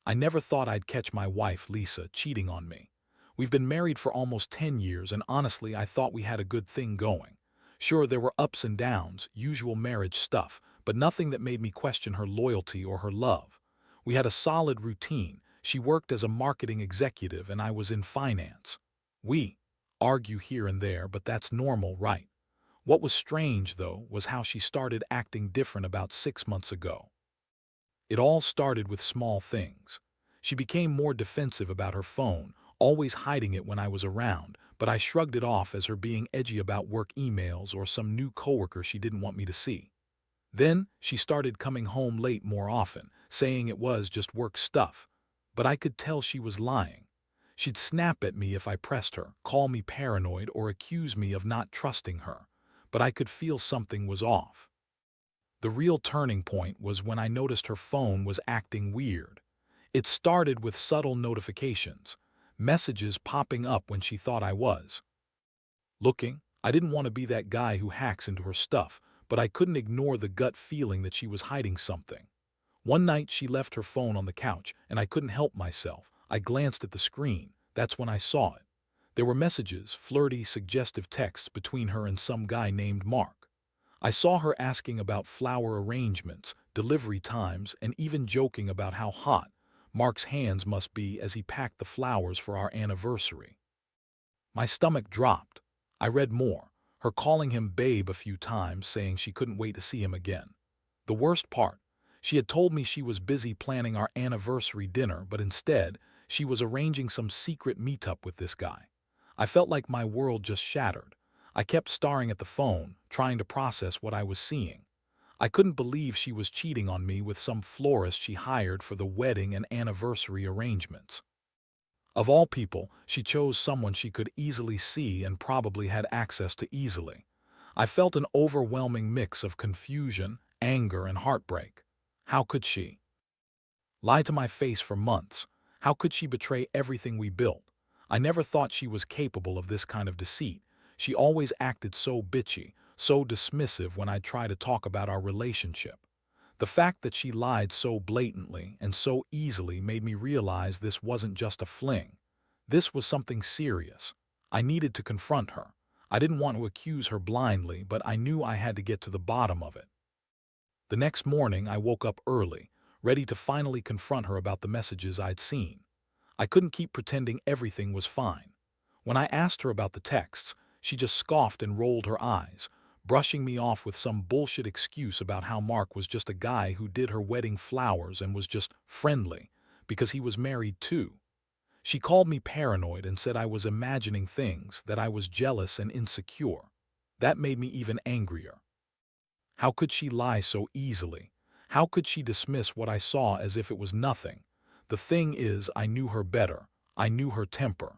I never thought I'd catch my wife, Lisa, cheating on me. We've been married for almost 10 years, and honestly, I thought we had a good thing going. Sure, there were ups and downs, usual marriage stuff, but nothing that made me question her loyalty or her love. We had a solid routine. She worked as a marketing executive and I was in finance. We argue here and there, but that's normal, right? What was strange, though, was how she started acting different about 6 months ago. It all started with small things. She became more defensive about her phone, always hiding it when I was around, but I shrugged it off as her being edgy about work emails or some new coworker she didn't want me to see. Then she started coming home late more often, saying it was just work stuff. But I could tell she was lying. She'd snap at me if I pressed her, call me paranoid, or accuse me of not trusting her. But I could feel something was off. The real turning point was when I noticed her phone was acting weird. It started with subtle notifications, messages popping up when she thought I was looking. I didn't want to be that guy who hacks into her stuff, but I couldn't ignore the gut feeling that she was hiding something. One night she left her phone on the couch, and I couldn't help myself. I glanced at the screen. That's when I saw it. There were messages, flirty, suggestive texts between her and some guy named Mark. I saw her asking about flower arrangements, delivery times, and even joking about how hot Mark's hands must be as he packed the flowers for our anniversary. My stomach dropped. I read more, her calling him babe a few times, saying she couldn't wait to see him again. The worst part, she had told me she was busy planning our anniversary dinner, but instead, she was arranging some secret meetup with this guy. I felt like my world just shattered. I kept staring at the phone, trying to process what I was seeing. I couldn't believe she was cheating on me with some florist she hired for the wedding and anniversary arrangements. Of all people, she chose someone she could easily see and probably had access to easily. I felt an overwhelming mix of confusion, anger, and heartbreak. How could she lie to my face for months? How could she betray everything we built? I never thought she was capable of this kind of deceit. She always acted so bitchy, so dismissive when I'd try to talk about our relationship. The fact that she lied so blatantly and so easily made me realize this wasn't just a fling. This was something serious. I needed to confront her. I didn't want to accuse her blindly, but I knew I had to get to the bottom of it. The next morning, I woke up early, ready to finally confront her about the messages I'd seen. I couldn't keep pretending everything was fine. When I asked her about the texts, she just scoffed and rolled her eyes, brushing me off with some bullshit excuse about how Mark was just a guy who did her wedding flowers and was just friendly because he was married too. She called me paranoid and said I was imagining things, that I was jealous and insecure. That made me even angrier. How could she lie so easily? How could she dismiss what I saw as if it was nothing? The thing is, I knew her better. I knew her temper,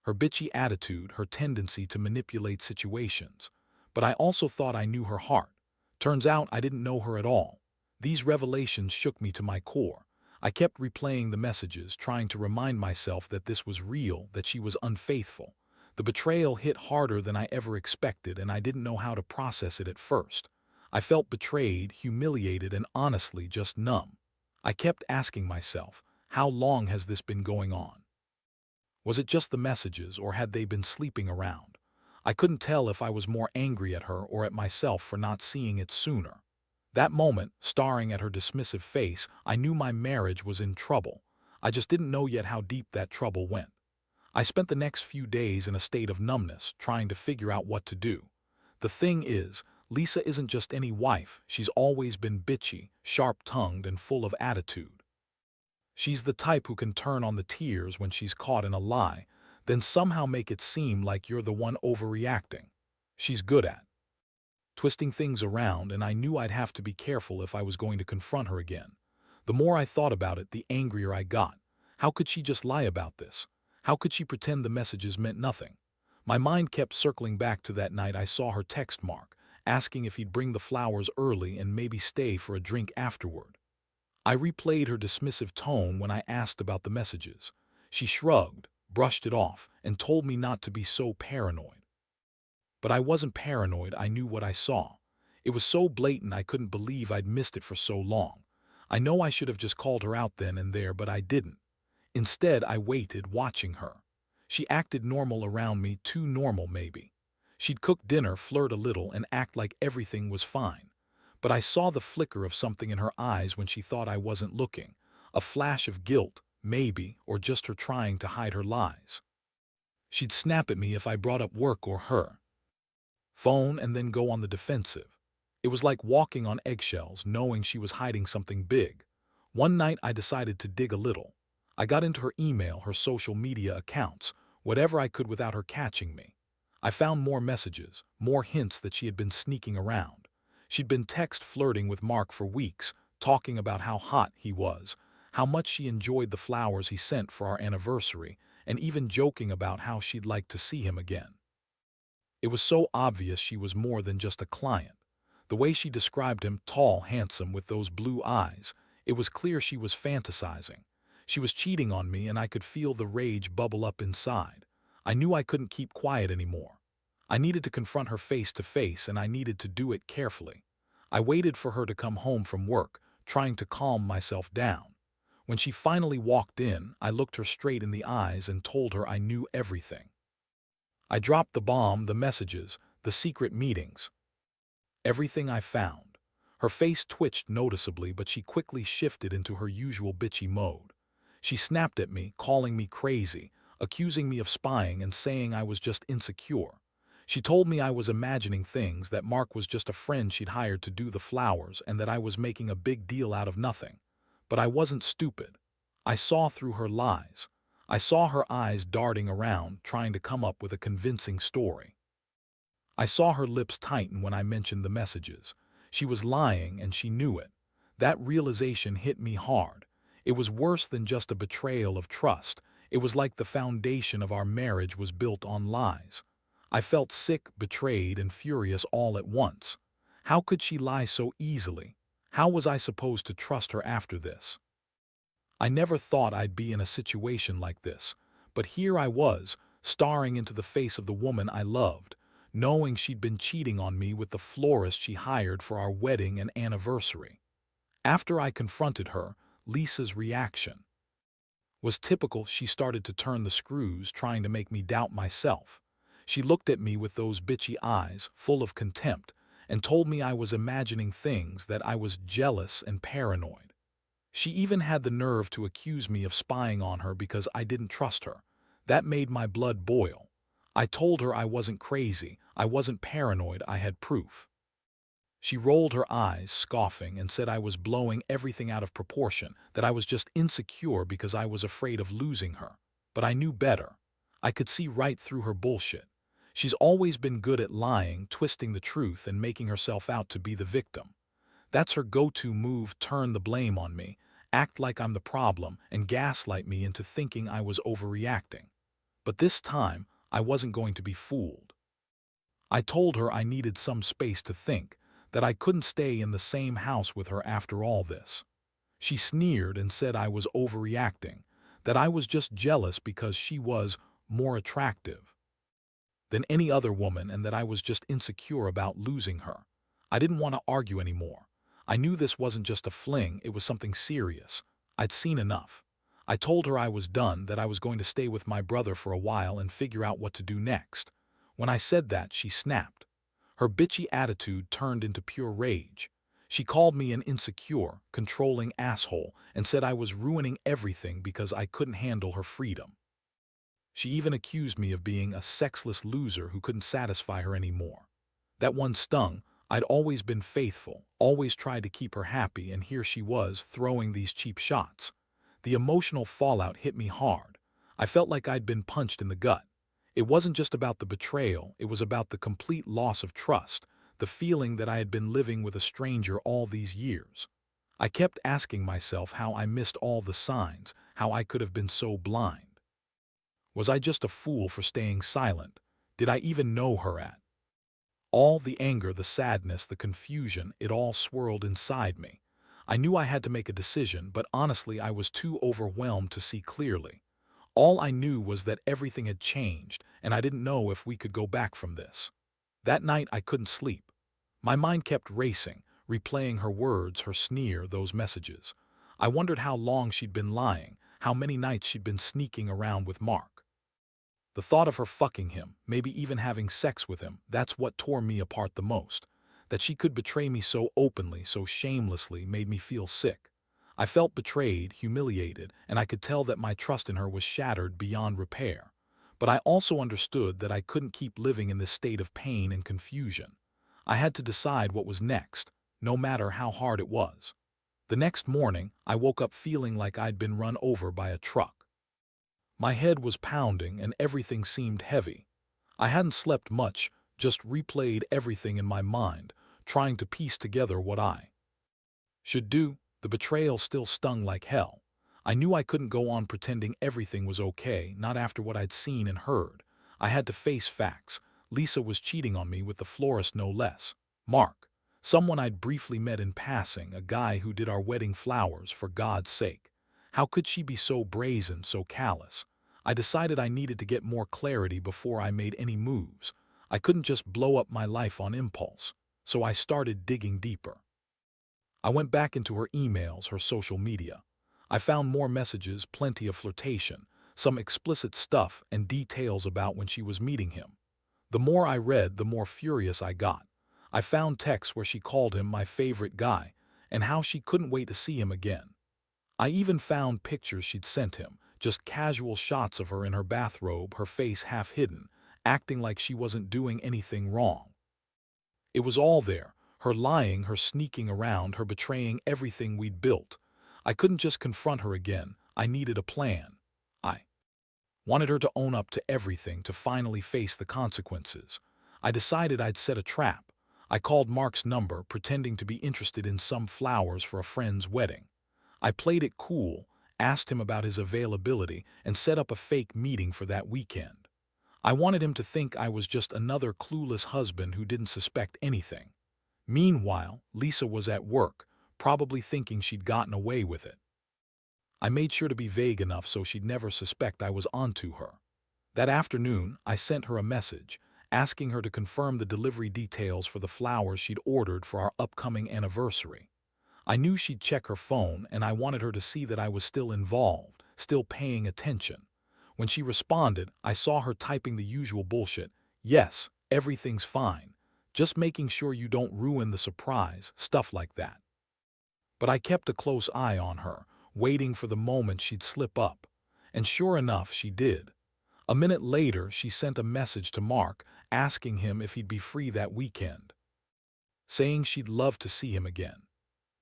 her bitchy attitude, her tendency to manipulate situations. But I also thought I knew her heart. Turns out I didn't know her at all. These revelations shook me to my core. I kept replaying the messages, trying to remind myself that this was real, that she was unfaithful. The betrayal hit harder than I ever expected, and I didn't know how to process it at first. I felt betrayed, humiliated, and honestly just numb. I kept asking myself, how long has this been going on? Was it just the messages, or had they been sleeping around? I couldn't tell if I was more angry at her or at myself for not seeing it sooner. That moment, staring at her dismissive face, I knew my marriage was in trouble. I just didn't know yet how deep that trouble went. I spent the next few days in a state of numbness, trying to figure out what to do. The thing is, Lisa isn't just any wife. She's always been bitchy, sharp-tongued, and full of attitude. She's the type who can turn on the tears when she's caught in a lie, then somehow make it seem like you're the one overreacting. She's good at twisting things around, and I knew I'd have to be careful if I was going to confront her again. The more I thought about it, the angrier I got. How could she just lie about this? How could she pretend the messages meant nothing? My mind kept circling back to that night I saw her text Mark, asking if he'd bring the flowers early and maybe stay for a drink afterward. I replayed her dismissive tone when I asked about the messages. She shrugged, brushed it off, and told me not to be so paranoid. But I wasn't paranoid. I knew what I saw. It was so blatant I couldn't believe I'd missed it for so long. I know I should have just called her out then and there, but I didn't. Instead, I waited, watching her. She acted normal around me, too normal maybe. She'd cook dinner, flirt a little, and act like everything was fine. But I saw the flicker of something in her eyes when she thought I wasn't looking. A flash of guilt, maybe, or just her trying to hide her lies. She'd snap at me if I brought up work or her phone and then go on the defensive. It was like walking on eggshells, knowing she was hiding something big. One night I decided to dig a little. I got into her email, her social media accounts, whatever I could without her catching me. I found more messages, more hints that she had been sneaking around. She'd been text flirting with Mark for weeks, talking about how hot he was, how much she enjoyed the flowers he sent for our anniversary, and even joking about how she'd like to see him again. It was so obvious she was more than just a client. The way she described him, tall, handsome, with those blue eyes, it was clear she was fantasizing. She was cheating on me, and I could feel the rage bubble up inside. I knew I couldn't keep quiet anymore. I needed to confront her face to face, and I needed to do it carefully. I waited for her to come home from work, trying to calm myself down. When she finally walked in, I looked her straight in the eyes and told her I knew everything. I dropped the bomb, the messages, the secret meetings, everything I found. Her face twitched noticeably, but she quickly shifted into her usual bitchy mode. She snapped at me, calling me crazy, accusing me of spying and saying I was just insecure. She told me I was imagining things, that Mark was just a friend she'd hired to do the flowers, and that I was making a big deal out of nothing. But I wasn't stupid. I saw through her lies. I saw her eyes darting around, trying to come up with a convincing story. I saw her lips tighten when I mentioned the messages. She was lying, and she knew it. That realization hit me hard. It was worse than just a betrayal of trust. It was like the foundation of our marriage was built on lies. I felt sick, betrayed, and furious all at once. How could she lie so easily? How was I supposed to trust her after this? I never thought I'd be in a situation like this, but here I was, staring into the face of the woman I loved, knowing she'd been cheating on me with the florist she hired for our wedding and anniversary. After I confronted her, Lisa's reaction was typical. She started to turn the screws, trying to make me doubt myself. She looked at me with those bitchy eyes, full of contempt, and told me I was imagining things, that I was jealous and paranoid. She even had the nerve to accuse me of spying on her because I didn't trust her. That made my blood boil. I told her I wasn't crazy, I wasn't paranoid, I had proof. She rolled her eyes, scoffing, and said I was blowing everything out of proportion, that I was just insecure because I was afraid of losing her. But I knew better. I could see right through her bullshit. She's always been good at lying, twisting the truth, and making herself out to be the victim. That's her go-to move: turn the blame on me, act like I'm the problem, and gaslight me into thinking I was overreacting. But this time, I wasn't going to be fooled. I told her I needed some space to think, that I couldn't stay in the same house with her after all this. She sneered and said I was overreacting, that I was just jealous because she was more attractive than any other woman, and that I was just insecure about losing her. I didn't want to argue anymore. I knew this wasn't just a fling, it was something serious. I'd seen enough. I told her I was done, that I was going to stay with my brother for a while and figure out what to do next. When I said that, she snapped. Her bitchy attitude turned into pure rage. She called me an insecure, controlling asshole and said I was ruining everything because I couldn't handle her freedom. She even accused me of being a sexless loser who couldn't satisfy her anymore. That one stung. I'd always been faithful, always tried to keep her happy, and here she was throwing these cheap shots. The emotional fallout hit me hard. I felt like I'd been punched in the gut. It wasn't just about the betrayal, it was about the complete loss of trust, the feeling that I had been living with a stranger all these years. I kept asking myself how I missed all the signs, how I could have been so blind. Was I just a fool for staying silent? Did I even know her at all? The anger, the sadness, the confusion, it all swirled inside me. I knew I had to make a decision, but honestly I was too overwhelmed to see clearly. All I knew was that everything had changed, and I didn't know if we could go back from this. That night I couldn't sleep. My mind kept racing, replaying her words, her sneer, those messages. I wondered how long she'd been lying, how many nights she'd been sneaking around with Mark. The thought of her fucking him, maybe even having sex with him, that's what tore me apart the most. That she could betray me so openly, so shamelessly, made me feel sick. I felt betrayed, humiliated, and I could tell that my trust in her was shattered beyond repair. But I also understood that I couldn't keep living in this state of pain and confusion. I had to decide what was next, no matter how hard it was. The next morning, I woke up feeling like I'd been run over by a truck. My head was pounding and everything seemed heavy. I hadn't slept much, just replayed everything in my mind, trying to piece together what I should do. The betrayal still stung like hell. I knew I couldn't go on pretending everything was okay, not after what I'd seen and heard. I had to face facts. Lisa was cheating on me with the florist, no less. Mark, someone I'd briefly met in passing, a guy who did our wedding flowers, for God's sake. How could she be so brazen, so callous? I decided I needed to get more clarity before I made any moves. I couldn't just blow up my life on impulse. So I started digging deeper. I went back into her emails, her social media. I found more messages, plenty of flirtation, some explicit stuff, and details about when she was meeting him. The more I read, the more furious I got. I found texts where she called him my favorite guy, and how she couldn't wait to see him again. I even found pictures she'd sent him, just casual shots of her in her bathrobe, her face half hidden, acting like she wasn't doing anything wrong. It was all there, her lying, her sneaking around, her betraying everything we'd built. I couldn't just confront her again. I needed a plan. I wanted her to own up to everything, to finally face the consequences. I decided I'd set a trap. I called Mark's number, pretending to be interested in some flowers for a friend's wedding. I played it cool, asked him about his availability, and set up a fake meeting for that weekend. I wanted him to think I was just another clueless husband who didn't suspect anything. Meanwhile, Lisa was at work, probably thinking she'd gotten away with it. I made sure to be vague enough so she'd never suspect I was onto her. That afternoon, I sent her a message, asking her to confirm the delivery details for the flowers she'd ordered for our upcoming anniversary. I knew she'd check her phone, and I wanted her to see that I was still involved, still paying attention. When she responded, I saw her typing the usual bullshit. Yes, everything's fine. Just making sure you don't ruin the surprise, stuff like that. But I kept a close eye on her, waiting for the moment she'd slip up. And sure enough, she did. A minute later, she sent a message to Mark, asking him if he'd be free that weekend, saying she'd love to see him again.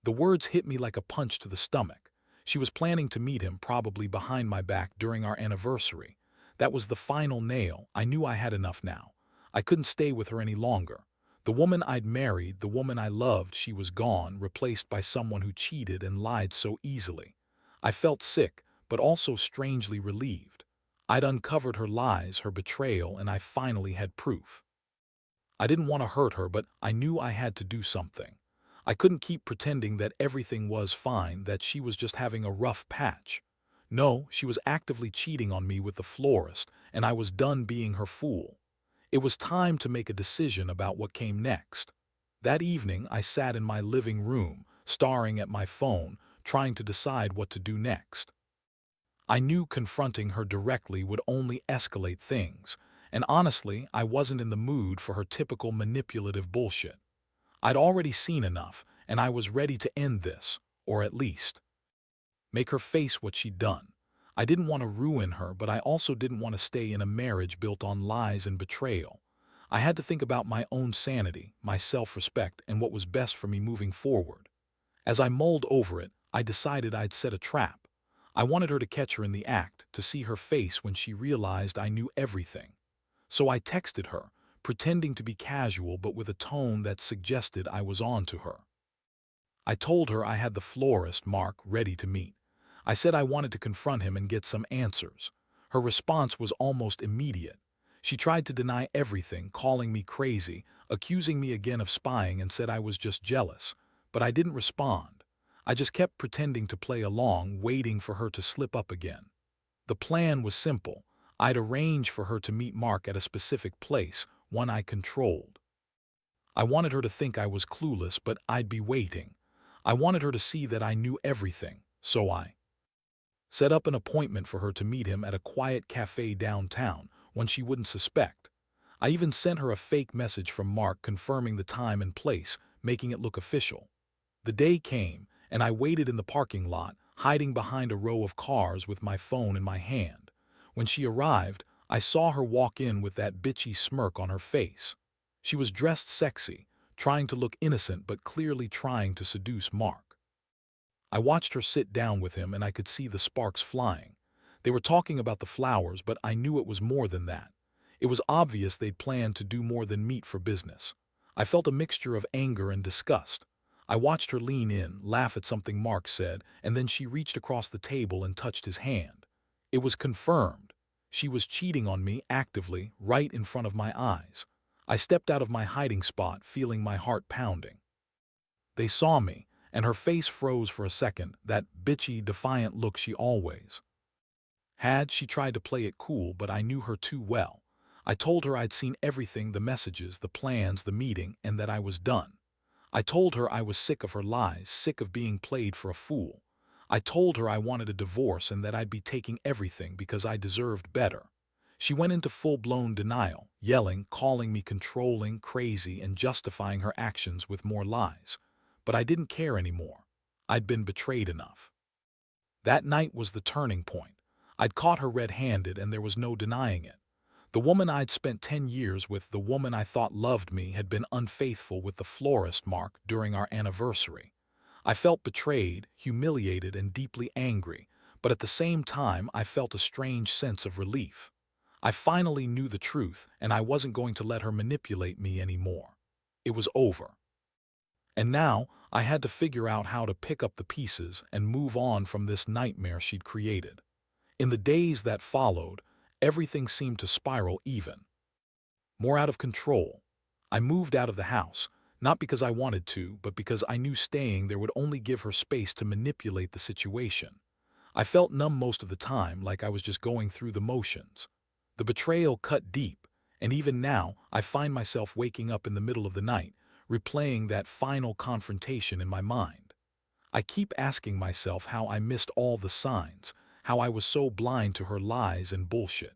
The words hit me like a punch to the stomach. She was planning to meet him, probably behind my back, during our anniversary. That was the final nail. I knew I had enough now. I couldn't stay with her any longer. The woman I'd married, the woman I loved, she was gone, replaced by someone who cheated and lied so easily. I felt sick, but also strangely relieved. I'd uncovered her lies, her betrayal, and I finally had proof. I didn't want to hurt her, but I knew I had to do something. I couldn't keep pretending that everything was fine, that she was just having a rough patch. No, she was actively cheating on me with the florist, and I was done being her fool. It was time to make a decision about what came next. That evening, I sat in my living room, staring at my phone, trying to decide what to do next. I knew confronting her directly would only escalate things, and honestly, I wasn't in the mood for her typical manipulative bullshit. I'd already seen enough, and I was ready to end this, or at least make her face what she'd done. I didn't want to ruin her, but I also didn't want to stay in a marriage built on lies and betrayal. I had to think about my own sanity, my self-respect, and what was best for me moving forward. As I mulled over it, I decided I'd set a trap. I wanted her to catch her in the act, to see her face when she realized I knew everything. So I texted her, pretending to be casual but with a tone that suggested I was on to her. I told her I had the florist, Mark, ready to meet. I said I wanted to confront him and get some answers. Her response was almost immediate. She tried to deny everything, calling me crazy, accusing me again of spying, and said I was just jealous. But I didn't respond. I just kept pretending to play along, waiting for her to slip up again. The plan was simple. I'd arrange for her to meet Mark at a specific place, one I controlled. I wanted her to think I was clueless, but I'd be waiting. I wanted her to see that I knew everything, so I set up an appointment for her to meet him at a quiet cafe downtown, one she wouldn't suspect. I even sent her a fake message from Mark confirming the time and place, making it look official. The day came, and I waited in the parking lot, hiding behind a row of cars with my phone in my hand. When she arrived, I saw her walk in with that bitchy smirk on her face. She was dressed sexy, trying to look innocent but clearly trying to seduce Mark. I watched her sit down with him and I could see the sparks flying. They were talking about the flowers, but I knew it was more than that. It was obvious they'd planned to do more than meet for business. I felt a mixture of anger and disgust. I watched her lean in, laugh at something Mark said, and then she reached across the table and touched his hand. It was confirmed. She was cheating on me actively, right in front of my eyes. I stepped out of my hiding spot, feeling my heart pounding. They saw me, and her face froze for a second, that bitchy, defiant look she always had. She tried to play it cool, but I knew her too well. I told her I'd seen everything, the messages, the plans, the meeting, and that I was done. I told her I was sick of her lies, sick of being played for a fool. I told her I wanted a divorce and that I'd be taking everything because I deserved better. She went into full-blown denial, yelling, calling me controlling, crazy, and justifying her actions with more lies. But I didn't care anymore. I'd been betrayed enough. That night was the turning point. I'd caught her red-handed and there was no denying it. The woman I'd spent 10 years with, the woman I thought loved me, had been unfaithful with the florist Mark during our anniversary. I felt betrayed, humiliated, and deeply angry, but at the same time I felt a strange sense of relief. I finally knew the truth, and I wasn't going to let her manipulate me anymore. It was over. And now I had to figure out how to pick up the pieces and move on from this nightmare she'd created. In the days that followed, everything seemed to spiral even more out of control. I moved out of the house, not because I wanted to, but because I knew staying there would only give her space to manipulate the situation. I felt numb most of the time, like I was just going through the motions. The betrayal cut deep, and even now I find myself waking up in the middle of the night, replaying that final confrontation in my mind. I keep asking myself how I missed all the signs, how I was so blind to her lies and bullshit.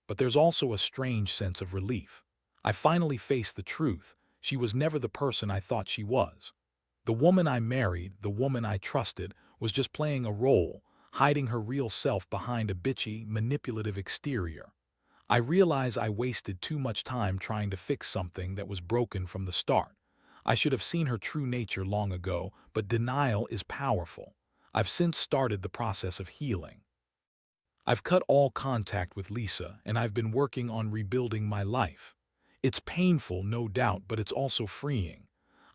But there's also a strange sense of relief. I finally faced the truth. She was never the person I thought she was. The woman I married, the woman I trusted, was just playing a role, hiding her real self behind a bitchy, manipulative exterior. I realize I wasted too much time trying to fix something that was broken from the start. I should have seen her true nature long ago, but denial is powerful. I've since started the process of healing. I've cut all contact with Lisa, and I've been working on rebuilding my life. It's painful, no doubt, but it's also freeing.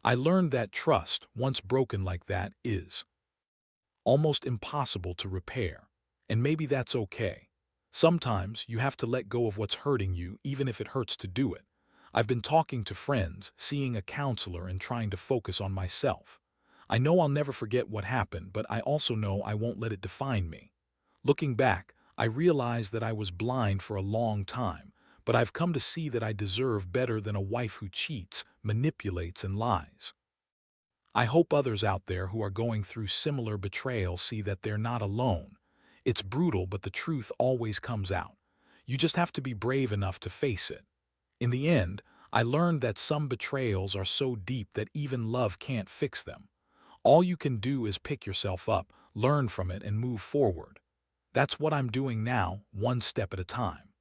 I learned that trust, once broken like that, is almost impossible to repair. And maybe that's okay. Sometimes you have to let go of what's hurting you, even if it hurts to do it. I've been talking to friends, seeing a counselor, and trying to focus on myself. I know I'll never forget what happened, but I also know I won't let it define me. Looking back, I realized that I was blind for a long time, but I've come to see that I deserve better than a wife who cheats, manipulates, and lies. I hope others out there who are going through similar betrayal see that they're not alone. It's brutal, but the truth always comes out. You just have to be brave enough to face it. In the end, I learned that some betrayals are so deep that even love can't fix them. All you can do is pick yourself up, learn from it, and move forward. That's what I'm doing now, one step at a time.